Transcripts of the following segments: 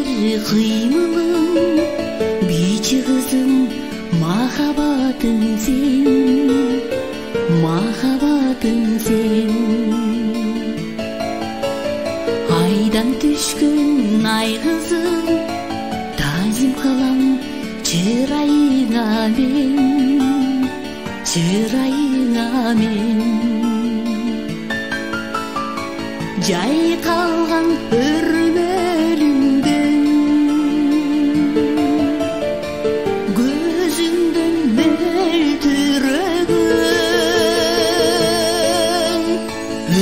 бир кыймылым, бичи кызым, махаббатым сен, махаббатым сен. Айдан түшкөн ай кызым, тазим кылам чырайыңа мен, чырайыңа мен. Жайкалган өрмөлүңдөн, көзүңдөн мөлтүрөгөн,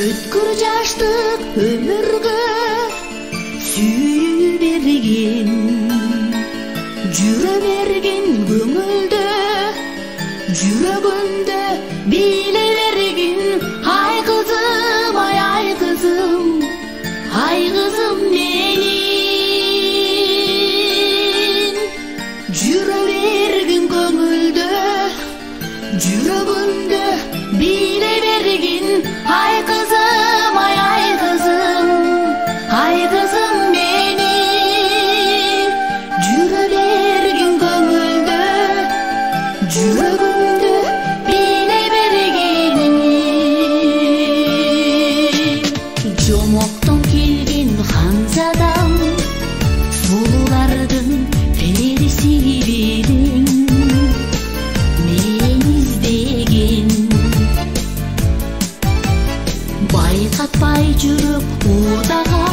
өткүр жаштык өмүргө сүйүү берген, жүрө берген көңүлдө, жүрөгүндө биле берген. Ай кызым, ай кызым, ай кызым менин, жүрө берген көңүлдө, жүрөгүндө биле берген. Ай кызым, ай кызым, ай кызым менин, жүрө берген көңүлдө, жүрөгүндө биле берген. Жомоктон келген ханзадам, сулуулардын периси бириң, мен издеген. Байкатпай жүрүп уурдаган